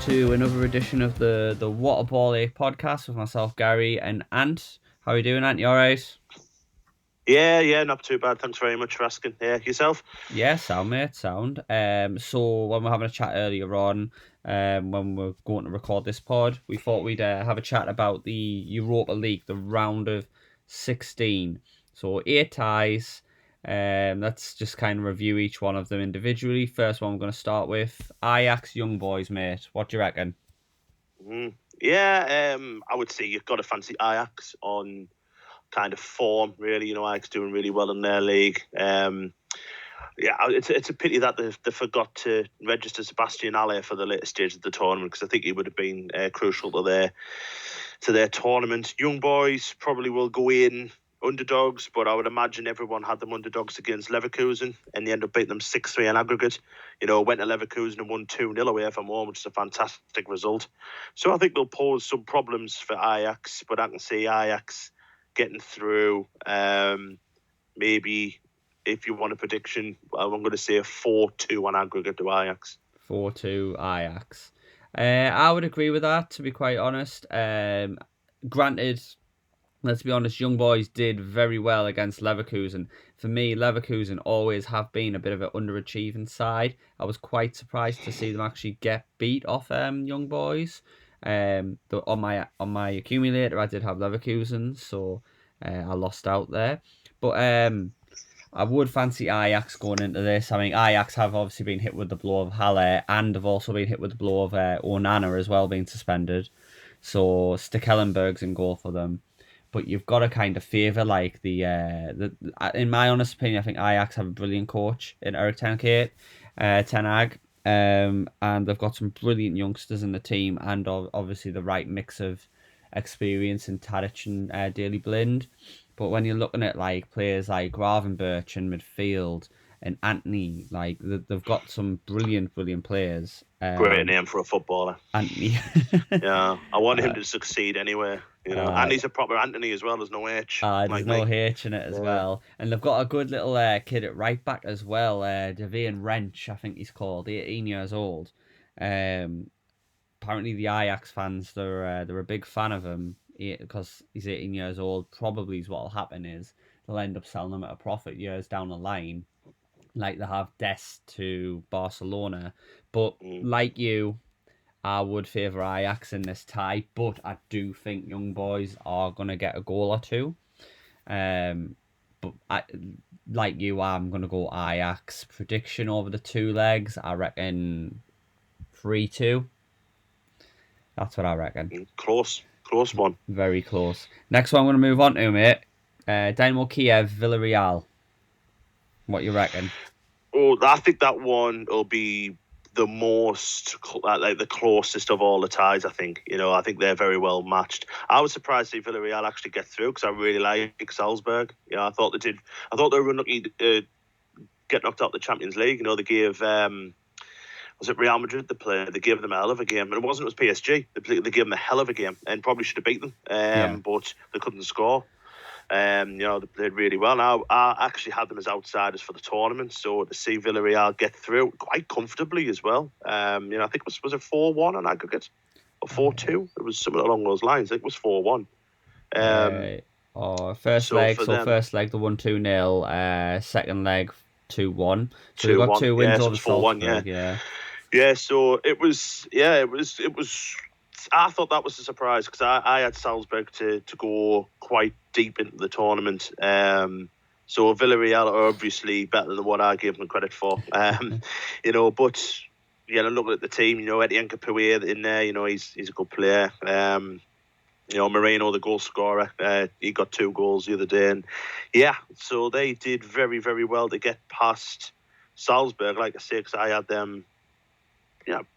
to another edition of the Waterball Lake podcast with myself, Gary, and Ant. How are you doing, Ant? You all right? Yeah, not too bad. Thanks very much for asking. Yeah, yourself? Yeah, sound, mate, sound. So when we we're having a chat earlier on, when we we're going to record this pod, we thought we'd have a chat about the Europa League, the round of 16. So 8 ties. Let's just kind of review each one of them individually. First one I'm going to start with Ajax Young Boys, mate. What do you reckon? Yeah, I would say you've got to fancy Ajax on kind of form, really. Ajax doing really well in their league. Yeah, it's a pity that they forgot to register Sebastian Haller for the later stage of the tournament, because I think he would have been crucial to their tournament. Young Boys probably will go in underdogs, but I would imagine everyone had them underdogs against Leverkusen, and they end up beating them 6-3 in aggregate. Went to Leverkusen and won 2-0 away from home, which is a fantastic result. So I think they'll pose some problems for Ajax, but I can see Ajax getting through. Maybe if you want a prediction, I'm going to say a 4-2 on aggregate to Ajax. 4-2 Ajax. I would agree with that, to be quite honest. Granted, let's be honest, Young Boys did very well against Leverkusen. For me, Leverkusen always have been a bit of an underachieving side. I was quite surprised to see them actually get beat off Young Boys. On my accumulator, I did have Leverkusen, so I lost out there. But I would fancy Ajax going into this. I mean, Ajax have obviously been hit with the blow of Halle, and have also been hit with the blow of Onana as well, being suspended. So Stekelenburg's in goal for them. But you've got to kind of favour like in my honest opinion, I think Ajax have a brilliant coach in Erik Ten Hag, and they've got some brilliant youngsters in the team, and obviously the right mix of experience in Tadic and Daley Blind. But when you're looking at like players like Gravenberch in midfield and Anthony, like they've got some brilliant players. Great name for a footballer. Anthony. Yeah, I want him to succeed anyway. And he's a proper Anthony as well. There's no H. There's like no me. H in it as well. And they've got a good little kid at right back as well, Devian Wrench, I think he's called, 18 years old. Apparently the Ajax fans, they're a big fan of him because he's 18 years old. Probably is what'll happen is they'll end up selling him at a profit years down the line, like they have Dest to Barcelona. But like you, I would favour Ajax in this tie, but I do think Young Boys are going to get a goal or two. But like you, I'm going to go Ajax. Prediction over the two legs, I reckon 3-2. That's what I reckon. Close one. Very close. Next one I'm going to move on to, mate. Dynamo Kiev, Villarreal. What you reckon? Oh, I think that one will be the most, like the closest of all the ties. I think I think they're very well matched. I was surprised to see Villarreal actually get through, because I really like Salzburg. I thought they did. I thought they were unlucky to get knocked out of the Champions League. They gave was it Real Madrid they gave them a hell of a game, and it wasn't. It was PSG. They gave them a hell of a game and probably should have beat them. But they couldn't score. They played really well. Now, I actually had them as outsiders for the tournament, so to see Villarreal get through quite comfortably as well. I think it was it 4-1 on aggregate or 4-2? It was something along those lines. I think it was 4-1. First leg they won 2-0. Second leg 2-1. So they got 2 wins over Salzburg. Yeah. So it was. I thought that was a surprise, because I had Salzburg to go quite deep into the tournament. So Villarreal are obviously better than what I gave them credit for. But looking at the team, Etienne Capoue in there, he's a good player. Moreno, the goal scorer, he got 2 goals the other day, and so they did very, very well to get past Salzburg, like I say, because I had them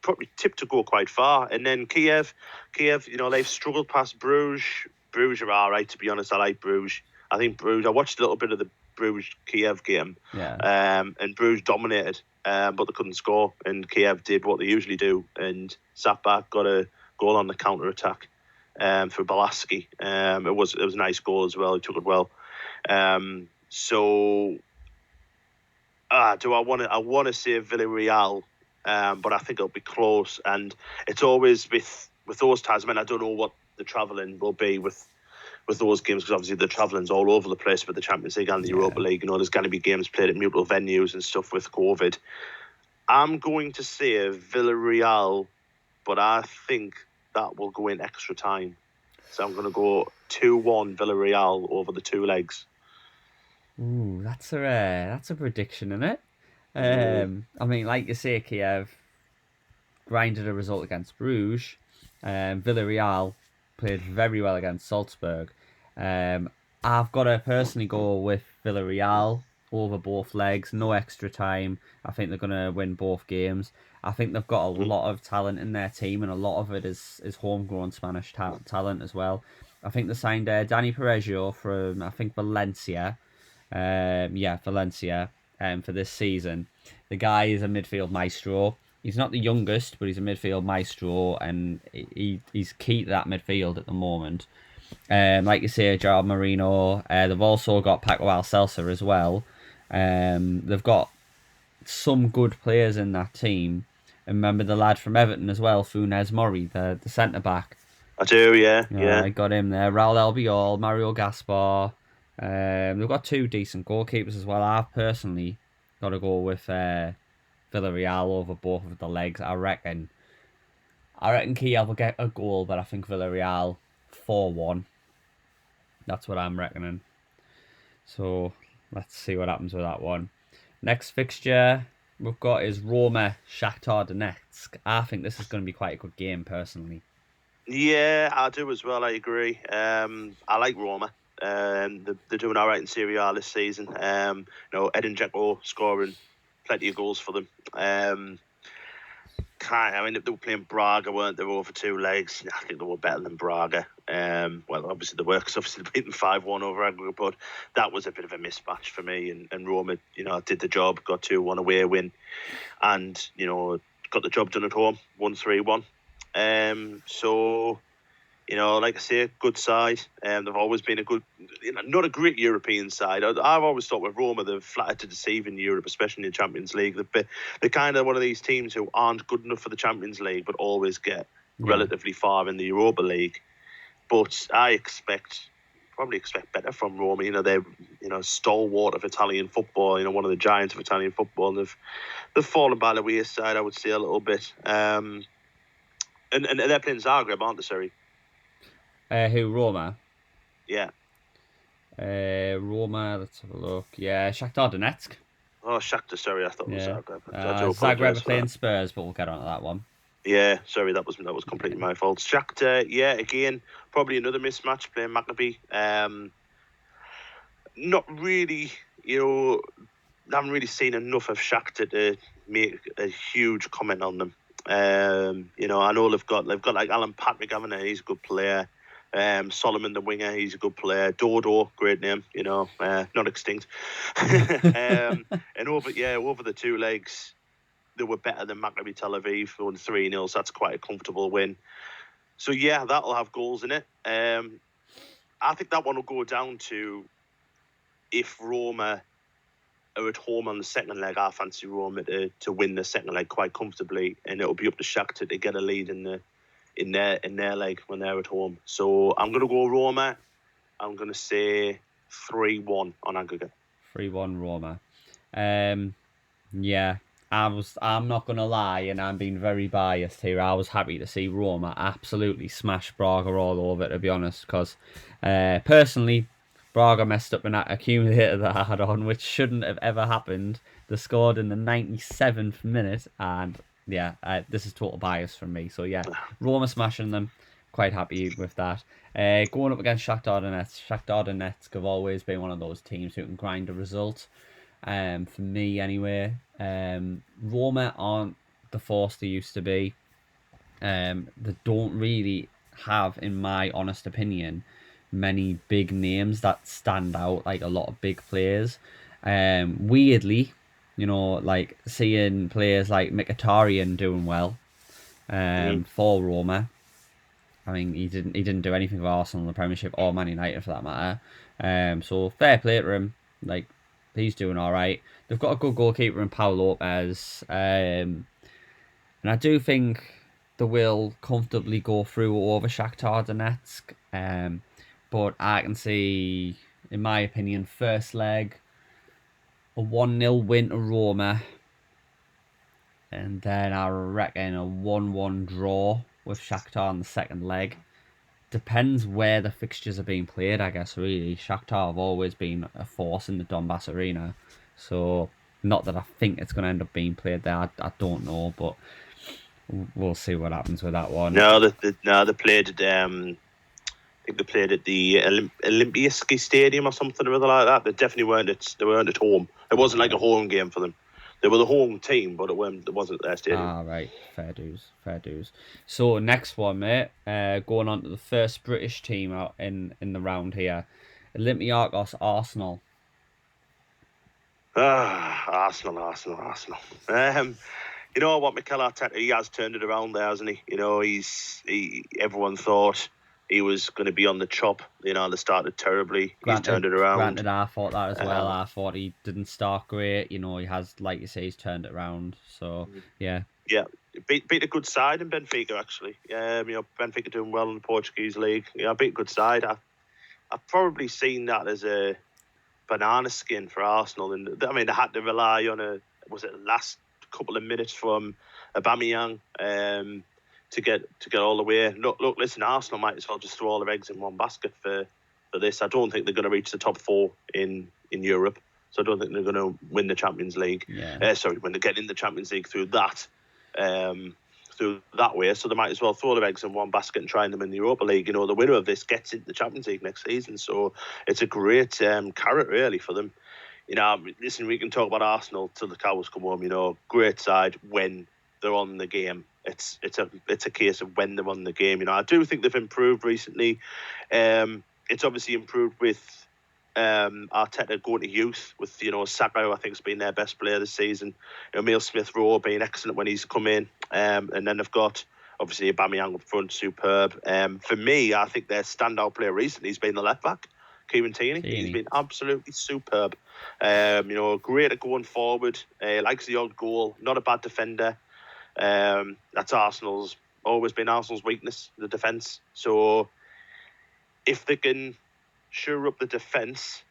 probably tipped to go quite far. And then Kiev, they've struggled past Bruges. Bruges are all right, to be honest. I like Bruges. I think Bruges, I watched a little bit of the Bruges-Kiev game. And Bruges dominated, but they couldn't score. And Kiev did what they usually do and sat back, got a goal on the counter-attack for Balaski. It was a nice goal as well. He took it well. I want to say Villarreal but I think it'll be close. And it's always with those ties. I mean, I don't know what the travelling will be with those games, because obviously the travelling's all over the place with the Champions League and the Europa League. You know, there's going to be games played at neutral venues and stuff with COVID. I'm going to say Villarreal, but I think that will go in extra time. So I'm going to go 2-1 Villarreal over the 2 legs. Ooh, that's a prediction, isn't it? Mm. I mean, like you say, Kiev grinded a result against Bruges. Villarreal played very well against Salzburg. I've got to personally go with Villarreal over both legs, no extra time. I think they're going to win both games. I think they've got a lot of talent in their team, and a lot of it is homegrown Spanish talent as well. I think they signed Danny Perezio from, I think, Valencia. Valencia for this season. The guy is a midfield maestro. He's not the youngest, but he's a midfield maestro, and he's key to that midfield at the moment. Like you say, Gerard Marino. They've also got Paco Alcelsa as well. They've got some good players in that team. And remember the lad from Everton as well, Funes Mori, the centre back. I do, yeah, yeah. I got him there. Raul Albiol, Mario Gaspar. They've got 2 decent goalkeepers as well. I've personally got to go with Villarreal over both of the legs. I reckon Kiev will get a goal, but I think Villarreal 4-1. That's what I'm reckoning. So let's see what happens with that one. Next fixture we've got is Roma Shakhtar Donetsk. I think this is going to be quite a good game, personally. Yeah, I do as well. I agree. I like Roma. They're doing all right in Serie A this season. Edin Dzeko scoring plenty of goals for them. I mean, they were playing Braga, weren't they? Over 2 legs. I think they were better than Braga. Well, obviously they were, because obviously they beat them 5-1 over aggregate, but that was a bit of a mismatch for me. And Roma, did the job, got 2-1 away win, and got the job done at home, 1-3-1. So, like I say, good side. They've always been a good, not a great European side. I've always thought with Roma, they've flattered to deceive in Europe, especially in the Champions League. They're kind of one of these teams who aren't good enough for the Champions League, but always get relatively far in the Europa League. But I probably expect better from Roma. They're stalwart of Italian football. One of the giants of Italian football. And they've fallen by the wayside, I would say, a little bit. And they're playing Zagreb, aren't they, sorry? Who, Roma? Yeah. Roma, let's have a look. Yeah, Shakhtar Donetsk. Oh, Shakhtar, sorry, I thought it was Zagreb. Zagreb are playing Spurs, but we'll get on to that one. Yeah, sorry, that was completely my fault. Shakhtar, yeah, again, probably another mismatch playing Maccabi. Not really, I haven't really seen enough of Shakhtar to make a huge comment on them. I know they've got like Alan Patrick, haven't they? He's a good player. Solomon the winger, he's a good player. Dodo, great name, not extinct. And over the 2 legs, they were better than Maccabi Tel Aviv, won 3-0, so that's quite a comfortable win. So yeah, that'll have goals in it. I think that one will go down to if Roma are at home on the second leg. I fancy Roma to win the second leg quite comfortably, and it'll be up to Shakhtar to get a lead in their leg when they're at home. So I'm going to go Roma. I'm going to say 3-1 on aggregate. 3-1 Roma. Yeah, I'm not going to lie, and I'm being very biased here. I was happy to see Roma absolutely smash Braga all over, to be honest, because personally, Braga messed up an accumulator that I had on, which shouldn't have ever happened. They scored in the 97th minute, and yeah, this is total bias from me. So yeah, Roma smashing them. Quite happy with that. Going up against Shakhtar Donetsk. Shakhtar Donetsk have always been one of those teams who can grind a result. For me anyway. Roma aren't the force they used to be. They don't really have, in my honest opinion, many big names that stand out like a lot of big players. Weirdly, like seeing players like Mkhitaryan doing well for Roma. I mean, he didn't do anything for Arsenal in the Premiership or Man United for that matter. So fair play to him. Like, he's doing all right. They've got a good goalkeeper in Paul Lopez. And I do think they will comfortably go through over Shakhtar Donetsk. But I can see, in my opinion, first leg, a 1-0 win to Roma. And then I reckon a 1-1 draw with Shakhtar in the second leg. Depends where the fixtures are being played, I guess, really. Shakhtar have always been a force in the Donbass arena. So, not that I think it's going to end up being played there. I don't know, but we'll see what happens with that one. No, they played at I think they played at the Olympiaski Stadium or something or other like that. They definitely weren't at home. It wasn't like a home game for them. They were the home team, but it wasn't their stadium. Ah, right. Fair dues. Fair dues. So, next one, mate. Going on to the first British team out in the round here. Olympiacos Arsenal. Arsenal. You know what, Mikel Arteta, he has turned it around there, hasn't he? You know, everyone thought he was going to be on the chop. You know, they started terribly. He's turned it around. Granted, I thought that as well. I thought he didn't start great. You know, he has, like you say, he's turned it around. So, yeah. Yeah, beat a good side in Benfica, actually. You know, Benfica doing well in the Portuguese league. Yeah, beat a good side. I've probably seen that as a banana skin for Arsenal. And I mean, they had to rely on last couple of minutes from Aubameyang to get all the way. Look, listen, Arsenal might as well just throw all their eggs in one basket for this. I don't think they're going to reach the top four in Europe, so I don't think they're going to win the Champions League. Yeah. When they get in the Champions League through that way, so they might as well throw their eggs in one basket and try them in the Europa League. You know, the winner of this gets into the Champions League next season, so it's a great carrot really for them. You know, listen, we can talk about Arsenal till the cows come home. You know, great side when they're on the game. It's a case of when they're on the game. You know, I do think they've improved recently. It's obviously improved with Arteta going to youth, with, you know, Saka, who I think has been their best player this season. You know, Emile Smith-Rowe being excellent when he's come in, and then they've got obviously Aubameyang up front, superb. For me, I think their standout player recently has been the left back, Kieran Tierney. He's been absolutely superb. You know, great at going forward. Likes the odd goal. Not a bad defender. That's always been Arsenal's weakness, the defence. So if they can shore up the defence,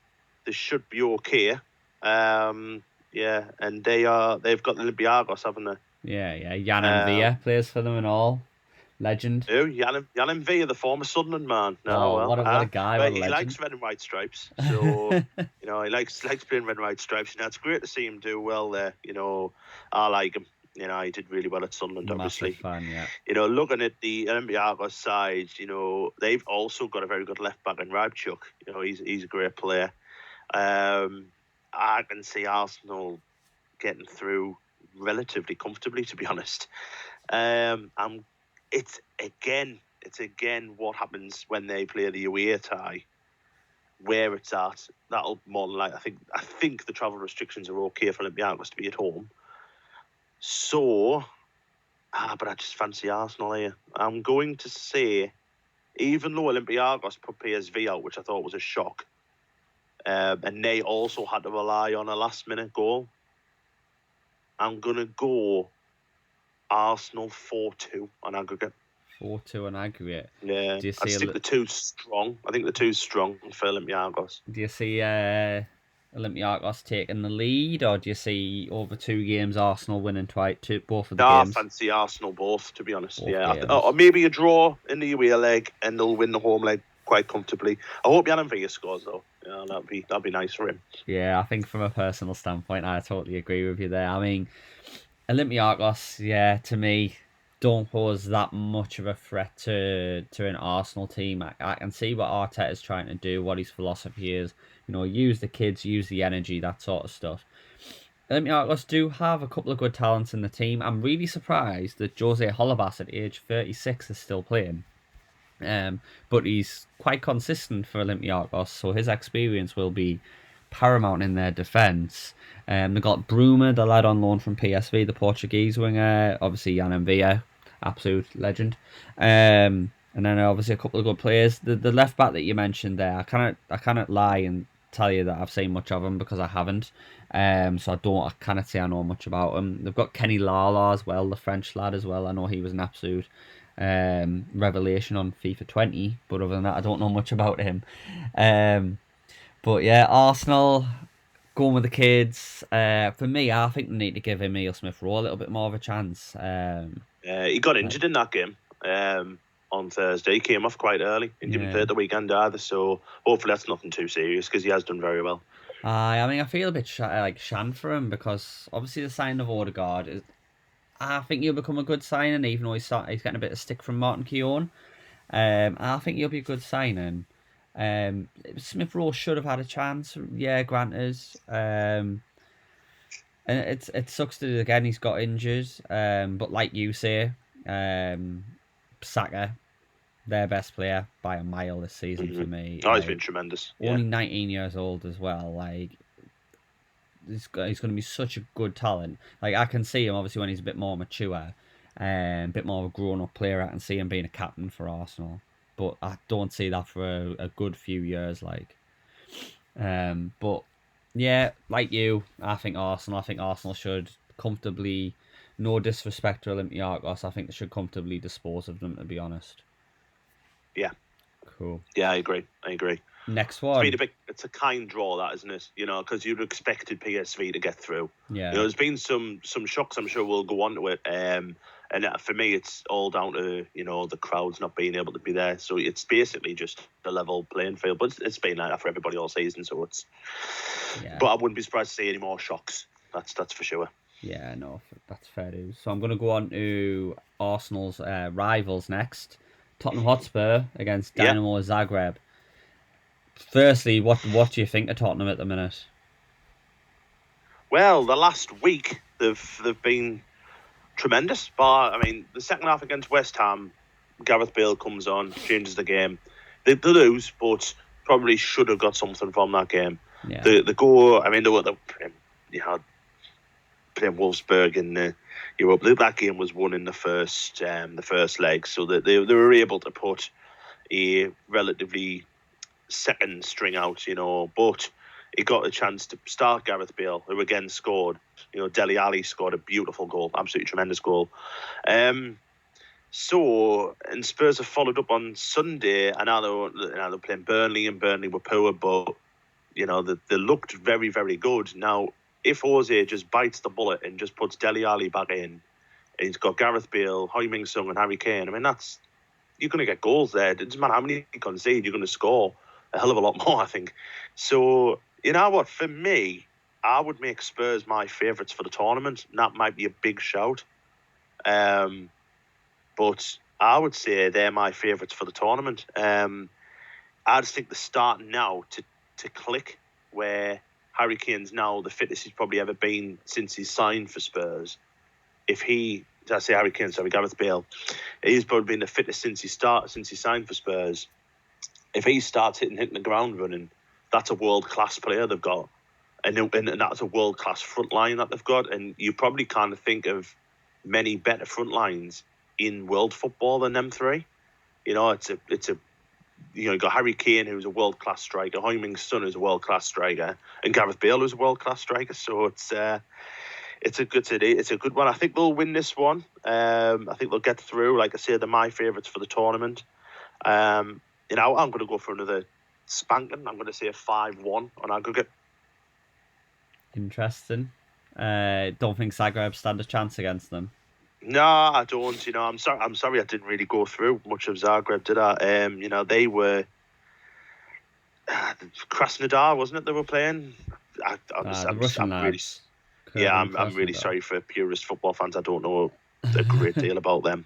they should be okay. Yeah, and they've got the Olympiacos, haven't they? Yeah. Jan Villa plays for them and all. Legend. Who? Jan Villa, the former Sunderland man. What a guy! What a he legend. likes red and white stripes, so you know, he likes playing red and white stripes. You know, it's great to see him do well there. You know, I like him. You know, he did really well at Sunderland, obviously. Massive fan, yeah. You know, looking at the Olympiacos side, you know, they've also got a very good left back in Rybchuk. You know, he's a great player. I can see Arsenal getting through relatively comfortably, to be honest. It's again what happens when they play the away tie, where it's at. That'll more than like I think the travel restrictions are okay for Olympiacos to be at home. So, but I just fancy Arsenal here. I'm going to say, even though Olympiacos put PSV out, which I thought was a shock, and they also had to rely on a last-minute goal, I'm going to go Arsenal 4-2 on aggregate. 4-2 on aggregate. Yeah, I think the two's strong. I think the two's strong for Olympiacos. Do you see Olympiacos taking the lead, or do you see over 2 games Arsenal winning both of the games? I fancy Arsenal both, to be honest. Or maybe a draw in the away leg, and they'll win the home leg quite comfortably. I hope Jan Villa scores though. Yeah, that'd be nice for him. Yeah, I think from a personal standpoint, I totally agree with you there. I mean, Olympiacos, yeah, to me, don't pose that much of a threat to an Arsenal team. I can see what Arteta's trying to do, what his philosophy is. You know, use the kids, use the energy, that sort of stuff. Olympiacos do have a couple of good talents in the team. I'm really surprised that Jose Holebas at age 36 is still playing. But he's quite consistent for Olympiacos, so his experience will be paramount in their defence. They've got Bruma, the lad on loan from PSV, the Portuguese winger. Obviously, Jan Villa, absolute legend. And then obviously a couple of good players. The left back that you mentioned there, I cannot lie and tell you that I've seen much of him because I haven't. So I cannot say I know much about him. They've got Kenny Lala as well, the French lad as well. I know he was an absolute revelation on FIFA 20, but other than that, I don't know much about him. Um, but yeah, Arsenal going with the kids. For me, I think they need to give Emil Smith Rowe a little bit more of a chance. He got Like, injured in that game on Thursday. He came off quite early and didn't play yeah. at the weekend either. So hopefully that's nothing too serious because he has done very well. I mean, I feel a bit like shan for him because obviously the sign of Odegaard is. I think he'll become a good signing, even though he's getting a bit of stick from Martin Keown. I think he'll be a good signing. Smith Rowe should have had a chance, yeah, granted. And it sucks that again he's got injured. But like you say, um, Saka, their best player by a mile this season for me. Oh, he's Like been tremendous. Yeah, only 19 years old as well. Like he's going to be such a good talent. Like I can see him obviously when he's a bit more mature, and a bit more of a grown-up player. I can see him being a captain for Arsenal, but I don't see that for a good few years. But yeah, like you, I think Arsenal. I think Arsenal should comfortably, no disrespect to Olympiacos, I think they should comfortably dispose of them. To be honest, yeah, cool. yeah. I agree. I agree. Next It's been one, it's a kind draw, that, isn't it? Because you'd expected PSV to get through. yeah, There's been some shocks. I'm sure we'll go on to it. And for me, it's all down to the crowds not being able to be there. So it's basically just a level playing field. But it's been like that for everybody all season. So it's. yeah. But I wouldn't be surprised to see any more shocks. That's for sure. Yeah, no, that's fair dues. So I'm going to go on to Arsenal's rivals next. Tottenham Hotspur against Yeah. Dynamo Zagreb. Firstly, what do you think of Tottenham at the minute? Well, the last week they've been tremendous. But I mean, the second half against West Ham, Gareth Bale comes on, changes the game. They lose, but probably should have got something from that game. Yeah, The goal. I mean, you had playing Wolfsburg in the Europa. That game was won in the first leg, so that they were able to put a relatively second string out, but he got a chance to start Gareth Bale, who again scored. Dele Alli scored a beautiful goal, absolutely tremendous goal. And Spurs have followed up on Sunday, and now they're playing Burnley, and Burnley were poor, but they looked very, very good. Now, if Jose just bites the bullet and just puts Dele Alli back in, and he's got Gareth Bale, Heung-min Son, and Harry Kane, I mean, you're going to get goals there. It doesn't matter how many you concede, you're going to score a hell of a lot more, I think. So, you know what? For me, I would make Spurs my favourites for the tournament. And that might be a big shout. But I would say they're my favourites for the tournament. I just think they're starting now to click, where Harry Kane's now the fittest he's probably ever been since he's signed for Spurs. Gareth Bale, he's probably been the fittest since he signed for Spurs. If he starts hitting the ground running, that's a world-class player they've got. And that's a world-class front line that they've got. And you probably kind of think of many better front lines in world football than them three. You got Harry Kane, who's a world-class striker, Heung-min Son, who's a world-class striker, and Gareth Bale, who's a world-class striker. So it's a good one. I think they'll win this one. I think they'll get through. Like I say, they're my favourites for the tournament. I'm going to go for another spanking. I'm going to say a 5-1 on aggregate. interesting. Don't think Zagreb stand a chance against them. No, I don't. I'm sorry I didn't really go through much of Zagreb, did I? They were Krasnodar, wasn't it? They were playing. The Russian I'm really, lads. yeah, Kurban I'm really Krasnodar. sorry for purist football fans. I don't know a great deal about them.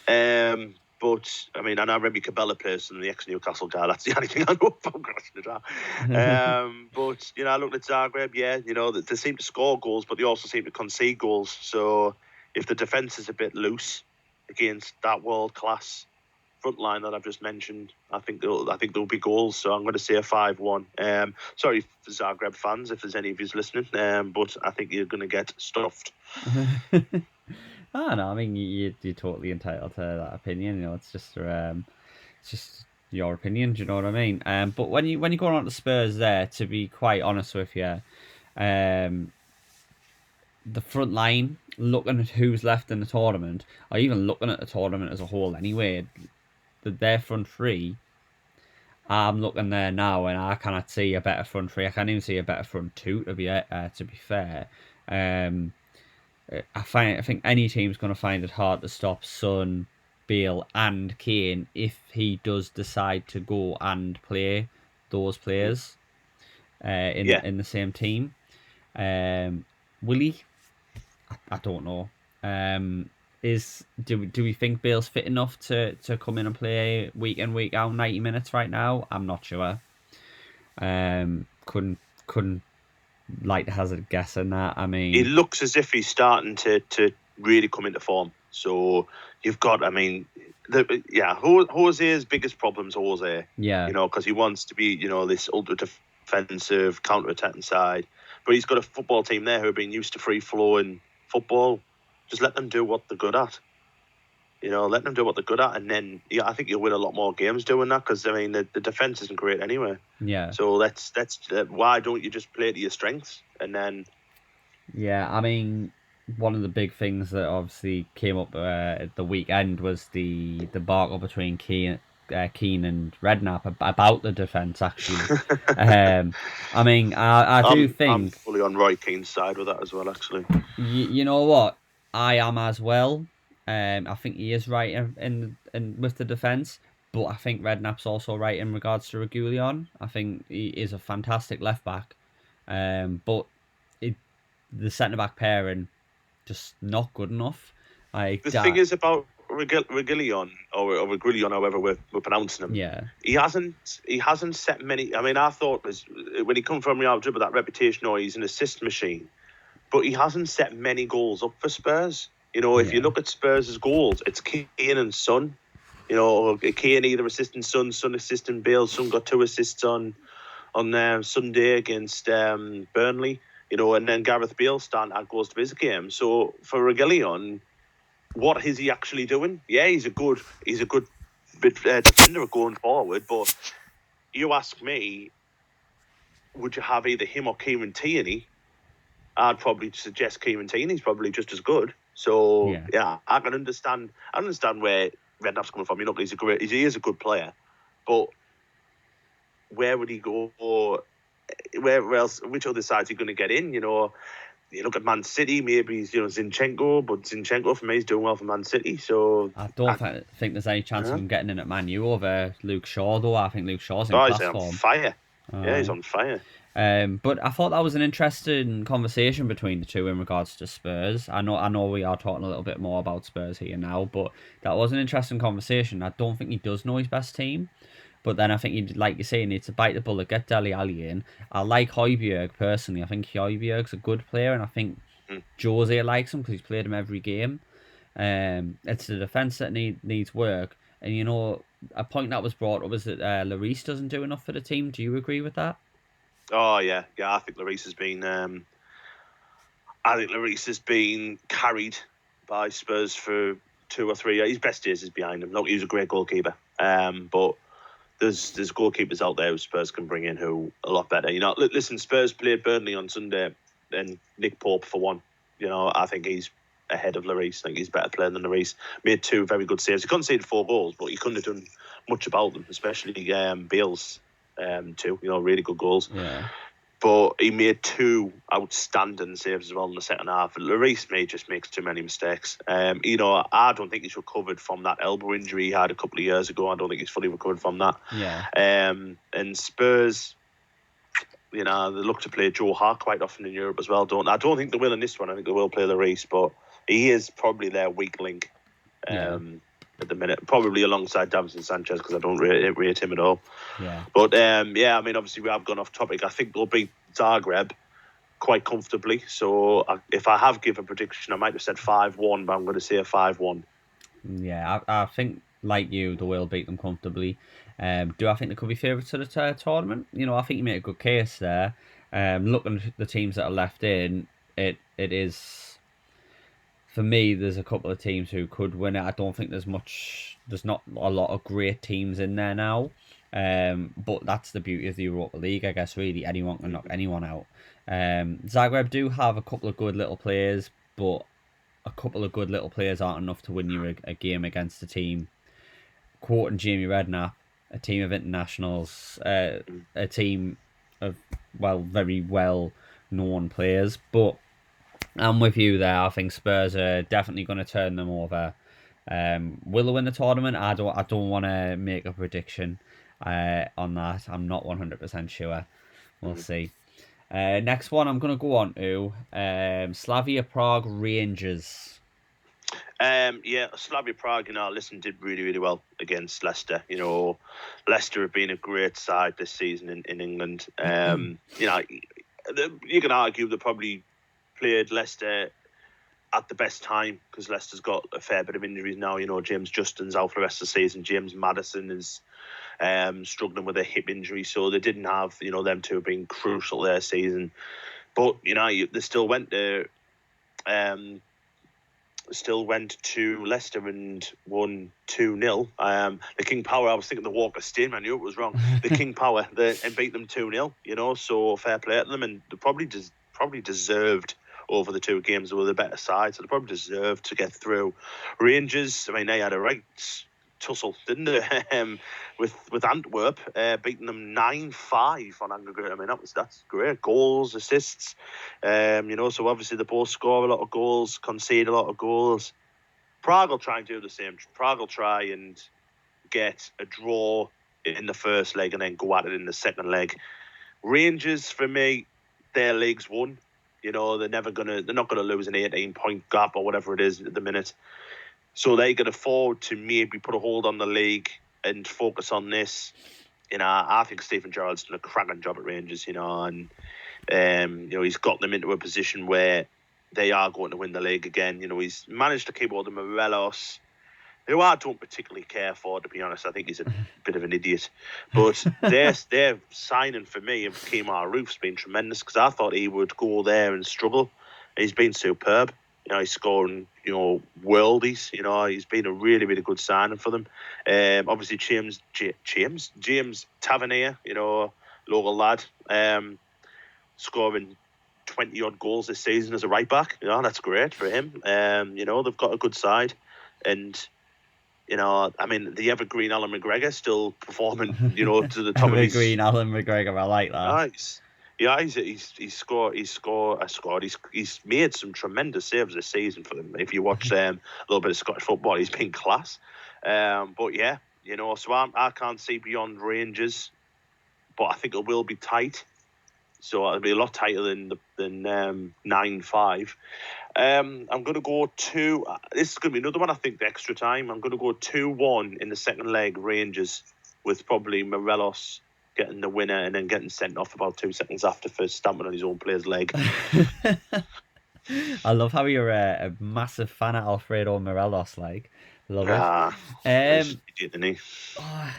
But I mean, I know Remy Cabella plays in the ex-Newcastle guy. That's the only thing I know about Krasnodar. But I looked at Zagreb. Yeah, they seem to score goals, but they also seem to concede goals. So if the defence is a bit loose against that world-class front line that I've just mentioned, I think there'll be goals. So I'm going to say a 5-1. Sorry for Zagreb fans if there's any of you listening, but I think you're going to get stuffed. I don't know. I mean, you're totally entitled to that opinion. It's just your opinion. Do you know what I mean? But when you go on to Spurs, there, to be quite honest with you, um, the front line, looking at who's left in the tournament, or even looking at the tournament as a whole, anyway, their front three. I'm looking there now, and I cannot see a better front three. I can't even see a better front two. To be fair, um, I think any team's going to find it hard to stop Son, Bale, and Kane if he does decide to go and play those players in Yeah, the same team. Will he? I don't know. Um, do we think Bale's fit enough to come in and play week in week out 90 minutes right now? I'm not sure. Couldn't like to hazard a guess on that. I it mean, looks as if he's starting to really come into form. So you've got, I mean, Jose's biggest problem's Jose, yeah, because he wants to be, this ultra defensive, counter-attacking side. But he's got a football team there who have been used to free-flowing football. Just let them do what they're good at. Let them do what they're good at, and then I think you'll win a lot more games doing that. Because I mean, the defense isn't great anyway. yeah. So that's why don't you just play to your strengths, and then Yeah, I mean, one of the big things that obviously came up at the weekend was the debacle between Keane and Redknapp about the defence. Actually, um, I mean, I do I'm think fully on Roy Keane's side with that as well. Actually, you know what, I am as well. I think he is right in with the defence, but I think Redknapp's also right in regards to Regulion. I think he is a fantastic left back, but it, the centre back pairing just not good enough. Like the thing that, is about Reguilon or Reguilon, however we're pronouncing him. yeah, He hasn't set many. I mean, I thought when he come from Real Madrid with that reputation, or he's an assist machine, but he hasn't set many goals up for Spurs. If you yeah. look at Spurs' goals, it's Kane and Son. Kane either assisting Son, Son assisting Bale. Son got 2 assists on Sunday against Burnley. And then Gareth Bale starting to add goals to his game. So for Reguilon, what is he actually doing? Yeah, he's a good defender going forward. But you ask me, would you have either him or Kieran Tierney? I'd probably suggest Kieran Tierney's probably just as good. So Yeah, yeah, I can understand. I understand where Redknapp's coming from. He is a good player, but where would he go? Where else? Which other side's he going to get in? You look at Man City. Maybe he's Zinchenko, but Zinchenko for me is doing well for Man City. So I don't think there's any chance of yeah. him getting in at Man U over Luke Shaw, though. I think Luke Shaw's in Oh, he's class on form. fire. Yeah, he's Aye. on fire. But I thought that was an interesting conversation between the two in regards to Spurs. I know we are talking a little bit more about Spurs here now, but that was an interesting conversation. I don't think he does know his best team. But then I think he, like you say, he needs to bite the bullet, get Dele Alli in. I like Højbjerg personally. I think Højbjerg's a good player, and I think Mm. Jose likes him because he's played him every game. It's the defense that needs work. And a point that was brought up is that Lloris doesn't do enough for the team. Do you agree with that? Oh yeah, yeah. I think Lloris has been carried by Spurs for 2 or 3 years. His best years is behind him. Look, he was a great goalkeeper. But there's goalkeepers out there who Spurs can bring in who are a lot better. Listen, Spurs played Burnley on Sunday, and Nick Pope for one. I think he's ahead of Lloris. I think he's a better player than Lloris. Made 2 very good saves. He conceded 4 goals, but he couldn't have done much about them, especially Bale's 2. Really good goals. Yeah. But he made 2 outstanding saves as well in the second half. Lloris just makes too many mistakes. I don't think he's recovered from that elbow injury he had a couple of years ago. I don't think he's fully recovered from that. Yeah. And Spurs, they look to play Joe Hart quite often in Europe as well, don't they? I don't think they will in this one. I think they will play Lloris, but he is probably their weak link. Yeah. At the minute, probably alongside Davinson Sanchez, because I don't rate him at all. Yeah. But yeah, I mean, obviously we have gone off topic. I think they'll beat Zagreb quite comfortably. So if I have given a prediction, I might have said 5-1, but I'm going to say a 5-1. Yeah. I think, like you, the will beat them comfortably. Do I think they could be favourites to the tournament? I think you made a good case there. Looking at the teams that are left in, it is for me, there's a couple of teams who could win it. I don't think there's not a lot of great teams in there now. But that's the beauty of the Europa League, I guess. Really, anyone can knock anyone out. Zagreb do have a couple of good little players, but a couple of good little players aren't enough to win you a game against a team. Quoting Jamie Redknapp, a team of internationals, a team of very well known players. But I'm with you there. I think Spurs are definitely going to turn them over. Will they win the tournament? I don't want to make a prediction on that. I'm not 100% sure. We'll Mm. see. Next one I'm going to go on to Slavia Prague Rangers. Yeah, Slavia Prague, listen, did really, really well against Leicester. Leicester have been a great side this season in England. You can argue they probably played Leicester at the best time because Leicester's got a fair bit of injuries now. James Justin's out for the rest of the season. James Maddison is struggling with a hip injury, so they didn't have, them two have been crucial their season. But, they still went to Leicester and won 2-0. The King Power, I was thinking the Walk of Steam, I knew it was wrong. The King Power, and beat them 2-0, so fair play to them, and they probably deserved over the two games. They were the better side, so they probably deserved to get through. Rangers, I mean, they had a right tussle, didn't they? With Antwerp, beating them 9-5 on aggregate. I mean, that's great. Goals, assists, so obviously they both score a lot of goals, concede a lot of goals. Prague will try and do the same. Prague will try and get a draw in the first leg and then go at it in the second leg. Rangers, for me, their league's won. They're not gonna lose an 18-point gap or whatever it is at the minute. So they can afford to maybe put a hold on the league and focus on this. I think Stephen Gerrard's done a cracking job at Rangers, and he's got them into a position where they are going to win the league again. He's managed to keep all the Morelos, who I don't particularly care for, to be honest. I think he's a bit of an idiot. But their signing for me of Kemar Roof's been tremendous because I thought he would go there and struggle. He's been superb. He's scoring, worldies. He's been a really, really good signing for them. Obviously, James Tavernier, local lad, scoring 20-odd goals this season as a right-back. That's great for him. They've got a good side. And, I mean, the evergreen Alan McGregor still performing, to the top of his... Evergreen Alan McGregor, I like that. Nice. Yeah, he's scored. He's made some tremendous saves this season for them. If you watch a little bit of Scottish football, he's been class. But yeah, so I can't see beyond Rangers, but I think it will be tight. So it'll be a lot tighter than 9-5. I'm going to go this is going to be another one, I think, the extra time. I'm going to go 2-1 in the second leg, Rangers, with probably Morelos getting the winner and then getting sent off about 2 seconds after for stamping on his own player's leg. I love how you're a massive fan of Alfredo Morelos, love it. Idiot, isn't he?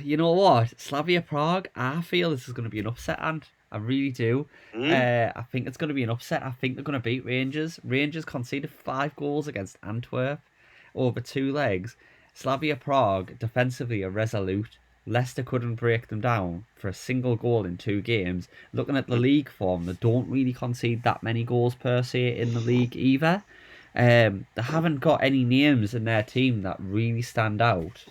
You know what? Slavia Prague, I feel this is going to be an upset, and I really do. I think it's going to be an upset. I think they're going to beat Rangers. Rangers conceded 5 goals against Antwerp over 2 legs. Slavia Prague defensively are resolute. Leicester couldn't break them down for a single goal in 2 games. Looking at the league form, they don't really concede that many goals per se in the league either. They haven't got any names in their team that really stand out.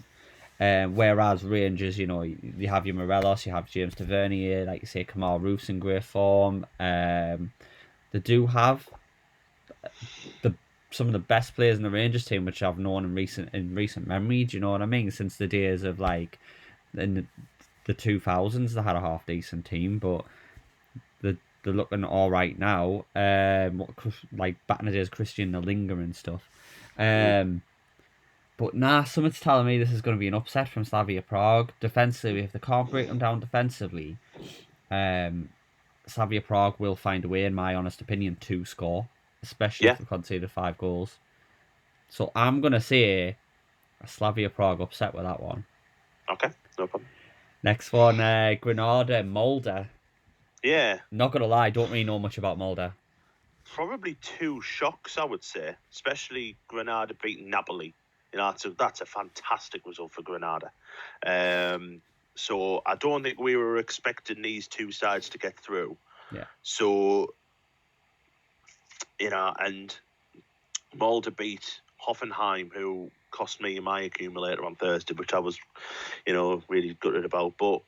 Whereas Rangers, you have your Morelos, you have James Tavernier, like you say, Kemar Roof's in great form. They do have some of the best players in the Rangers team, which I've known in recent memory. Do you know what I mean? Since the days of in the 2000s, they had a half decent team, but they're looking all right now. Like back in the days, Christian Nalinga and stuff. But something's telling me this is going to be an upset from Slavia Prague. Defensively, if they can't break them down defensively, Slavia Prague will find a way, in my honest opinion, to score, especially if they conceded 5 goals. So I'm going to say a Slavia Prague upset with that one. Okay, no problem. Next one, Granada, Molde. Yeah. Not going to lie, don't really know much about Molde. probably two shocks, I would say, especially Granada beating Napoli. That's a fantastic result for Granada. So I don't think we were expecting these two sides to get through. Yeah. So, and Molde beat Hoffenheim, who cost me my accumulator on Thursday, which I was, really gutted about. But,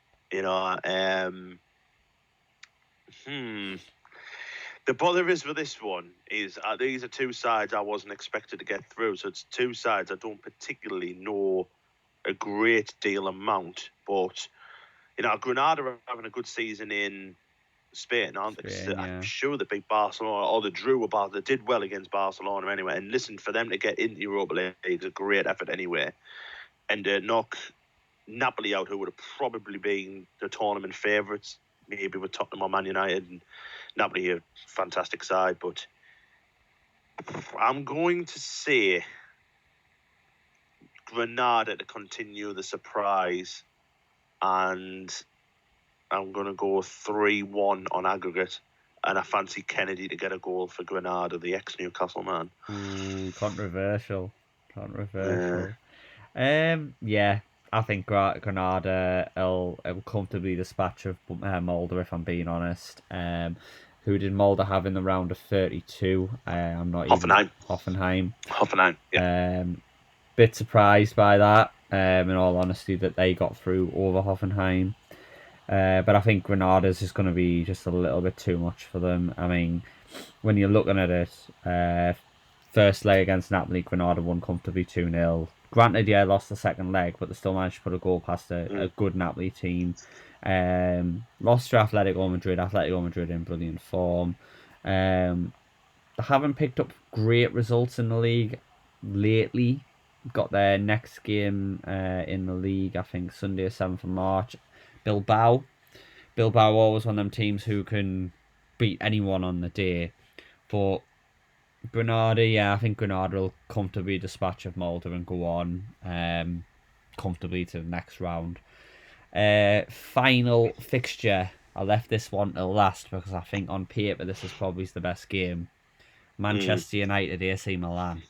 the bother is with this one is these are two sides I wasn't expected to get through. So it's two sides I don't particularly know a great deal amount. But, Granada are having a good season in Spain, aren't they? 'Cause Spain, I'm yeah. sure they beat Barcelona, or they drew about. They did well against Barcelona anyway. And listen, for them to get into Europa League is a great effort anyway. And knock Napoli out, who would have probably been the tournament favourites, maybe with Tottenham or Man United. And Napoli are a fantastic side, but I'm going to say Granada to continue the surprise, and I'm going to go 3-1 on aggregate. And I fancy Kennedy to get a goal for Granada, the ex-Newcastle man. Ooh, controversial. Yeah. Yeah, I think Granada will comfortably dispatch of Molde, if I'm being honest. Who did Molde have in the round of 32? I'm not even Hoffenheim. Hoffenheim. Hoffenheim, yeah. Bit surprised by that. In all honesty, that they got through over Hoffenheim. But I think Granada's is going to be just a little bit too much for them. I mean, when you're looking at it, first leg against Napoli, Granada won comfortably 2-0. Granted, yeah, lost the second leg, but they still managed to put a goal past a good Napoli team. Lost to Atletico Madrid. Atletico Madrid in brilliant form. They haven't picked up great results in the league lately. Got their next game in the league, I think, Sunday, 7th of March. Bilbao. Bilbao always one of them teams who can beat anyone on the day. But Granada, yeah, I think Granada will comfortably dispatch of Molde and go on comfortably to the next round. Final fixture. I left this one till last because I think on paper this is probably the best game. Manchester United, AC Milan.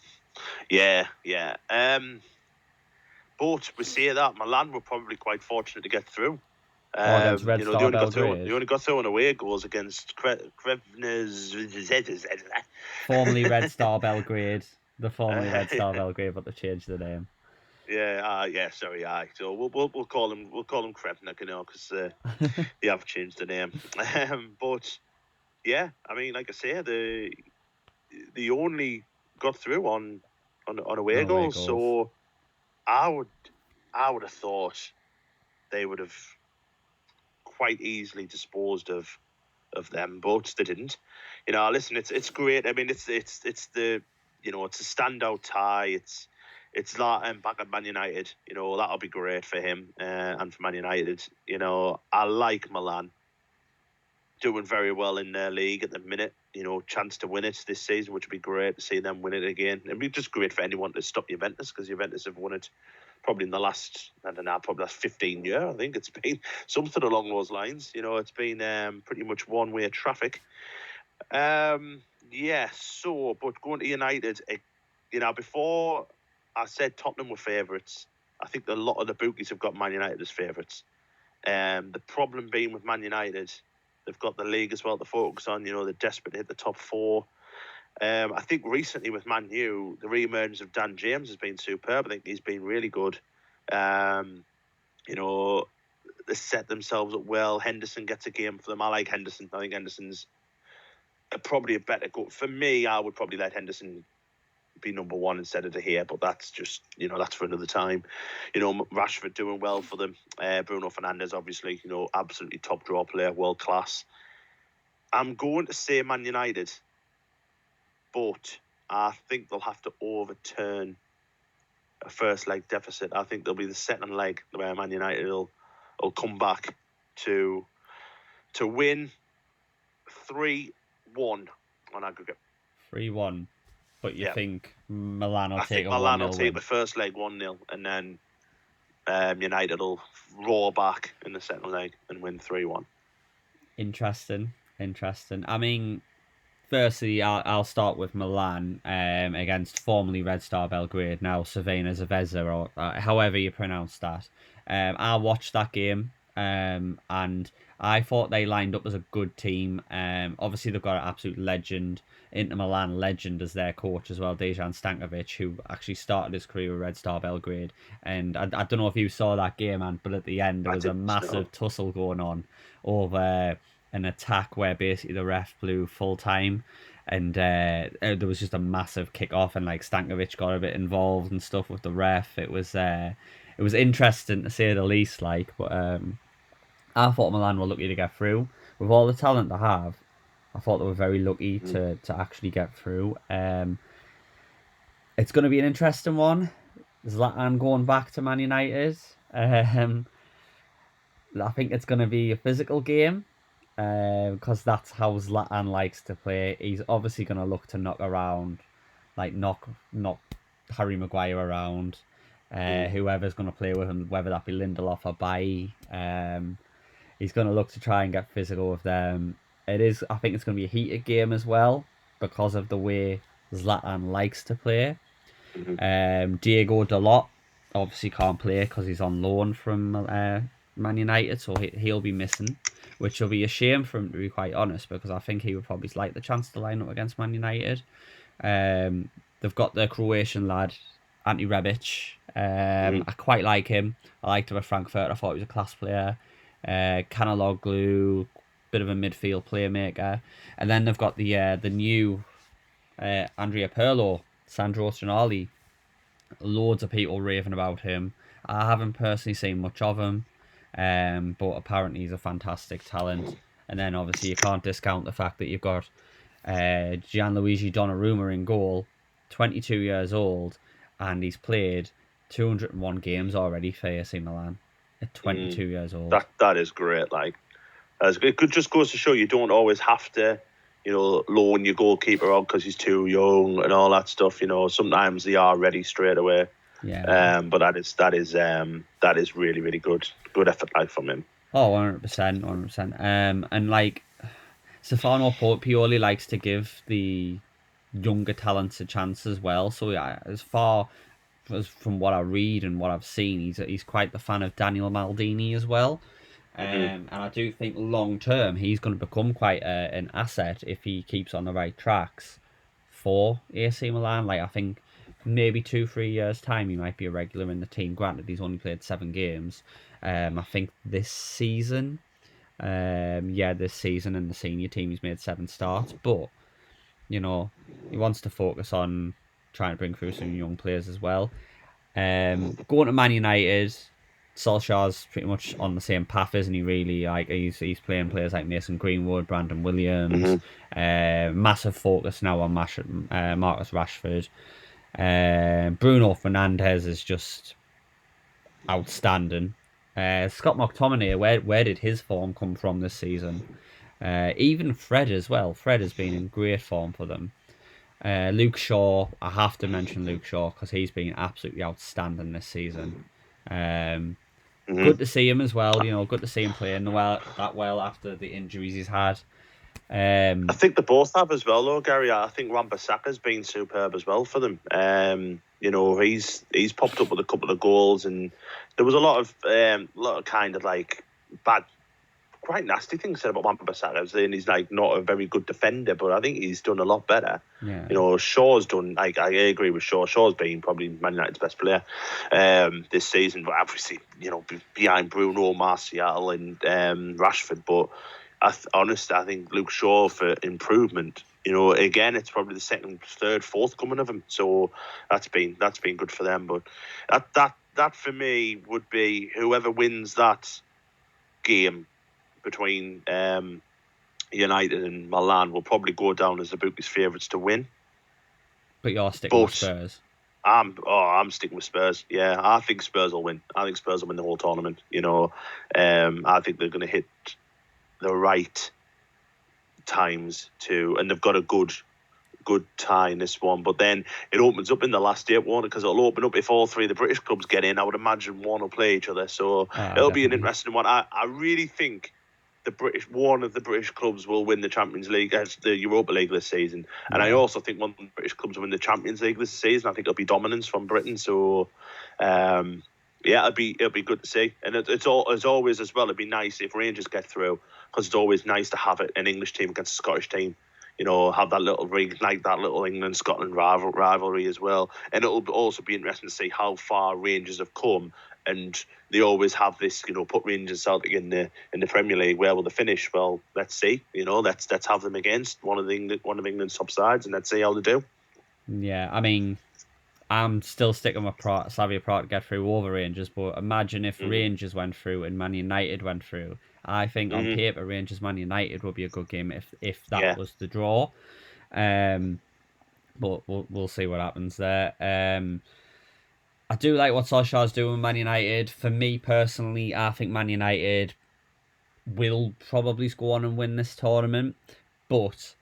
Yeah, yeah. But we say that Milan were probably quite fortunate to get through. Oh, against Red They Star only got through. Belgrade. They only got through on away goals against Krevnes. Formerly Red Star Belgrade. The formerly Red Star Belgrade, but they changed the name. Yeah. Sorry, aye. So we'll call him Krevnik, because they have changed the name. But yeah, I mean, like I say, they only got through on away On away goals. goals. So I would have thought they would have quite easily disposed of them, but they didn't. Listen, it's great. I mean, it's the it's a standout tie. It's that back at Man United. That'll be great for him and for Man United. I like Milan doing very well in their league at the minute. Chance to win it this season, which would be great to see them win it again. It'd be just great for anyone to stop Juventus, because Juventus have won it probably in the last, I don't know, probably last 15 years. I think it's been something along those lines. It's been pretty much one-way traffic. Yeah, so, but going to United, before I said Tottenham were favourites, I think a lot of the bookies have got Man United as favourites. The problem being with Man United, they've got the league as well to focus on. They're desperate to hit the top four. I think recently with Man U, the re-emergence of Dan James has been superb. I think he's been really good. They set themselves up well. Henderson gets a game for them. I like Henderson. I think Henderson's probably a better goal. For me, I would probably let Henderson be number one instead of De Gea, but that's just, that's for another time. Rashford doing well for them. Bruno Fernandes, obviously, absolutely top draw player, world class. I'm going to say Man United, but I think they'll have to overturn a first leg deficit. I think there'll be the second leg where Man United will come back to win 3-1 on aggregate. 3-1. But you Yeah. think Milan will I take think a Milan 1-0 will take win? the first leg 1-0, and then United will roar back in the second leg and win 3-1. Interesting. I mean, Firstly, I'll start with Milan against formerly Red Star Belgrade, now Cervena Zvezda, or however you pronounce that. I watched that game, and I thought they lined up as a good team. Obviously, they've got an absolute legend, Inter Milan legend, as their coach as well, Dejan Stankovic, who actually started his career with Red Star Belgrade. And I don't know if you saw that game, man, but at the end there I was a didn't know. massive tussle going on over an attack where basically the ref blew full time, and there was just a massive kick off, and like Stankovic got a bit involved and stuff with the ref. It was interesting to say the least. Like, but I thought Milan were lucky to get through with all the talent they have. I thought they were very lucky Mm, to actually get through. It's going to be an interesting one. Zlatan going back to Man United. Um, I think it's going to be a physical game because that's how Zlatan likes to play. He's obviously going to look to knock around, like knock Harry Maguire around, mm, whoever's going to play with him, whether that be Lindelof or Bailly. He's going to look to try and get physical with them. It is. I think it's going to be a heated game as well because of the way Zlatan likes to play. mhm, Diego Dalot obviously can't play because he's on loan from Man United, so he'll be missing, which will be a shame for him, to be quite honest, because I think he would probably like the chance to line up against Man United. They've got the Croatian lad, Ante Rebic. mhm, I quite like him. I liked him at Frankfurt. I thought he was a class player. Kanaloglu, bit of a midfield playmaker. And then they've got the new Andrea Pirlo, Sandro Tonali. Loads of people raving about him. I haven't personally seen much of him, but apparently he's a fantastic talent. And then obviously you can't discount the fact that you've got Gianluigi Donnarumma in goal, 22 years old, and he's played 201 games already for AC Milan at mm. 22 years old. That is great. Like, it could just goes to show you don't always have to, loan your goalkeeper out because he's too young and all that stuff. Sometimes they are ready straight away. Yeah. But that is really really good effort like from him. Oh, 100%, 100%. And like Stefano Pioli likes to give the younger talents a chance as well. So yeah, as far as from what I read and what I've seen, he's quite the fan of Daniel Maldini as well. Hmm. And I do think long term he's going to become quite an asset if he keeps on the right tracks for AC Milan. Like I think maybe 2 3 years time he might be a regular in the team. Granted, he's only played 7 games. I think this season, this season in the senior team he's made 7 starts, but you know, he wants to focus on trying to bring through some young players as well. Going to Man United, Solskjaer's pretty much on the same path, isn't he? Really, like he's playing players like Mason Greenwood, Brandon Williams. Hmm. Massive focus now on Marcus Rashford. Bruno Fernandes is just outstanding. Scott McTominay, where did his form come from this season? Even Fred as well. Fred has been in great form for them. Luke Shaw, I have to mention Luke Shaw because he's been absolutely outstanding this season. Um, Hmm. Good to see him as well. Good to see him playing well after the injuries he's had. I think they both have as well, though, Gary. I think Wan-Bissaka's been superb as well for them. He's popped up with a couple of goals, and there was a lot of kind of like bad, quite nasty things said about Wan-Bissaka, saying he's like not a very good defender, but I think he's done a lot better. Yeah, Shaw's done. Like I agree with Shaw. Shaw's been probably Man United's best player this season, but obviously behind Bruno, Martial, and Rashford, but. Honestly, I think Luke Shaw for improvement. Again, it's probably the second, third, fourth coming of him. So that's been good for them. But that for me would be whoever wins that game between United and Milan will probably go down as the bookies' favourites to win. but you're sticking with But Spurs. I'm sticking with Spurs. Yeah, I think Spurs will win. I think Spurs will win the whole tournament. I think they're going to hit the right times too, and they've got a good tie in this one. But then it opens up in the last 8, won't it? Because it'll open up if all three of the British clubs get in. I would imagine one will play each other, so it'll be an Definitely. interesting one. I really think one of the British clubs will win the Champions League as the Europa League this season, and I Yeah. also think one of the British clubs will win the Champions League this season. I think it'll be dominance from Britain. So, yeah, it'll be good to see, and it's all as always as well. It'd be nice if Rangers get through, because it's always nice to have an English team against a Scottish team. You know, have that little reignite that little England Scotland rivalry as well, and it'll also be interesting to see how far Rangers have come. And they always have this, you know, put Rangers Celtic in the Premier League. Where will they finish? Well, let's see. You know, let's have them against one of England's top sides, and let's see how they do. Yeah, I mean, I'm still sticking with Slavia Prague to get through over Rangers, but imagine if Mm-hmm. Rangers went through and Man United went through. I think on Mm-hmm. paper, Rangers Man United would be a good game if that Yeah. was the draw. Um, but we'll see what happens there. I do like what Solskjaer's doing with Man United. For me personally, I think Man United will probably go on and win this tournament, but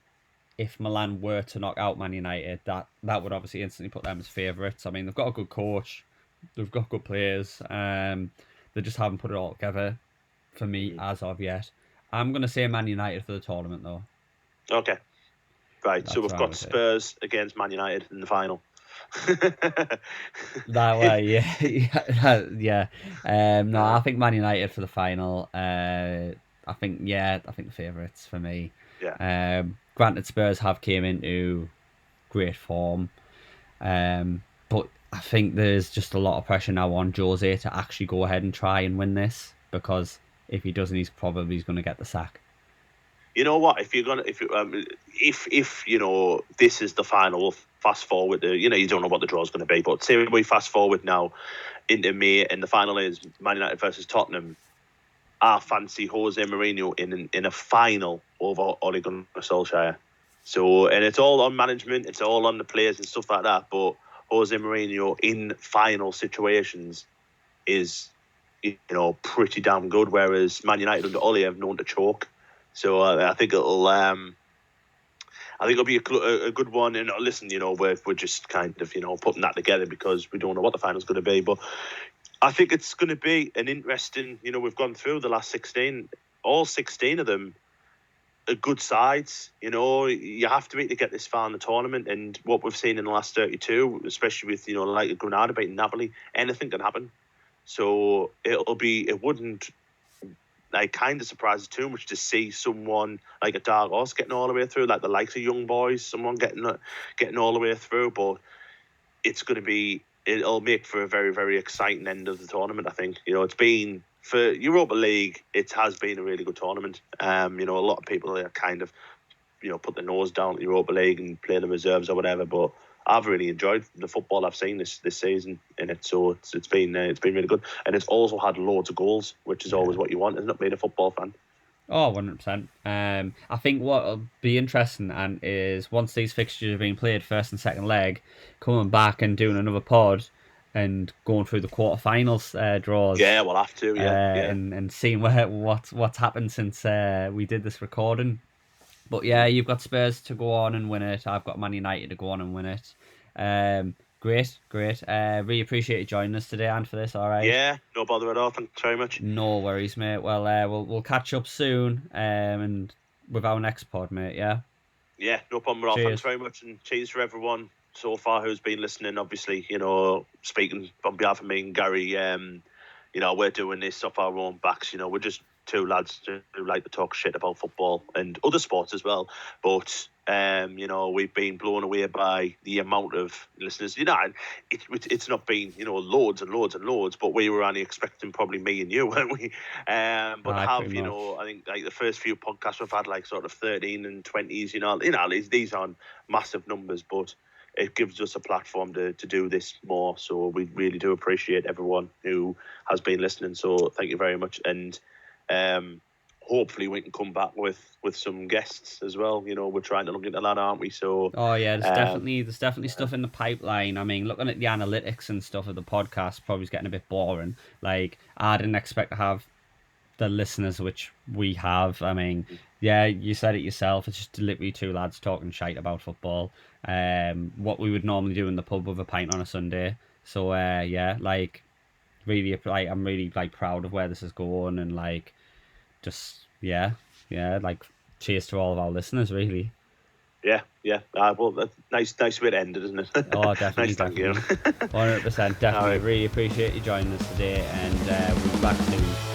if Milan were to knock out Man United, that would obviously instantly put them as favourites. I mean, they've got a good coach, they've got good players. They just haven't put it all together for me Mm-hmm. as of yet. I'm gonna say Man United for the tournament though. Okay. Right. So That's we've what I got would say. Spurs against Man United in the final. That way, yeah, yeah. No, Uh, I think Man United for the final. I think the favourites for me. yeah. Granted, Spurs have came into great form. But I think there's just a lot of pressure now on Jose to actually go ahead and try and win this, because if he doesn't, he's going to get the sack. You know what? If you know this is the final, we'll fast forward. You know, you don't know what the draw is going to be, but say we fast forward now into May, and the final is Man United versus Tottenham. I fancy Jose Mourinho in a final over Ole Gunnar Solskjaer. So, and it's all on management, it's all on the players and stuff like that. But Jose Mourinho in final situations is, you know, pretty damn good. Whereas Man United under Ole have known to choke. So I think it'll be a good one. And listen, you know, we're just kind of, you know, putting that together because we don't know what the final's going to be. But I think it's going to be an interesting, you know, we've gone through the last 16, all 16 of them are good sides. You know, you have to beat to get this far in the tournament. And what we've seen in the last 32, especially with, you know, like Granada beating Napoli, anything can happen. So it wouldn't, like, kind of surprises too much to see someone like a dark horse getting all the way through, like the likes of Young Boys, someone getting all the way through. But it'll make for a very, very exciting end of the tournament. I think, you know, it's been for Europa League, it has been a really good tournament. You know, a lot of people are kind of, you know, put their nose down at Europa League and play the reserves or whatever, but I've really enjoyed the football I've seen this season in it. So it's been really good, and it's also had loads of goals, which is always Yeah. what you want, isn't it, being a football fan? Oh, 100%. I think what'll be interesting and is once these fixtures are being played, first and second leg, coming back and doing another pod and going through the quarterfinals Yeah, draws, we'll have to. Yeah, yeah. and seeing what's happened since we did this recording. But yeah, Mm. you've got Spurs to go on and win it. I've got Man United to go on and win it. Great, great. Really appreciate you joining us today, and for this. All right. Yeah, no bother at all. Thanks very much. No worries, mate. Well, we'll catch up soon, and with our next pod, mate. Yeah. Yeah, no problem at all. Thanks Cheers. very much, and cheers for everyone so far who's been listening. Obviously, you know, speaking on behalf of me and Gary, you know, we're doing this off our own backs. You know, we're just two lads who like to talk shit about football and other sports as well. But you know, we've been blown away by the amount of listeners. You know, and it's not been, you know, loads and loads and loads, but we were only expecting probably me and you, weren't we? But Aye, pretty have, you know, much. I think like the first few podcasts we've had like sort of 13 and 20s. You know, these aren't massive numbers, but it gives us a platform to do this more. So we really do appreciate everyone who has been listening. So thank you very much. And hopefully we can come back with some guests as well. You know, we're trying to look into that, aren't we? So Oh yeah, um, there's definitely stuff in the pipeline. I mean, looking at the analytics and stuff of the podcast probably is getting a bit boring. Like I didn't expect to have the listeners which we have. I mean, yeah, you said it yourself. It's just literally two lads talking shite about football. What we would normally do in the pub with a pint on a Sunday. So yeah, like really, like I'm really like proud of where this is going, and like just Yeah, yeah. Like, cheers to all of our listeners, really. Yeah, yeah. Well, that's nice way to end it, isn't it? Oh, definitely, Nice, thank you. definitely. 100%, All definitely. right. Really appreciate you joining us today, and we'll be back soon.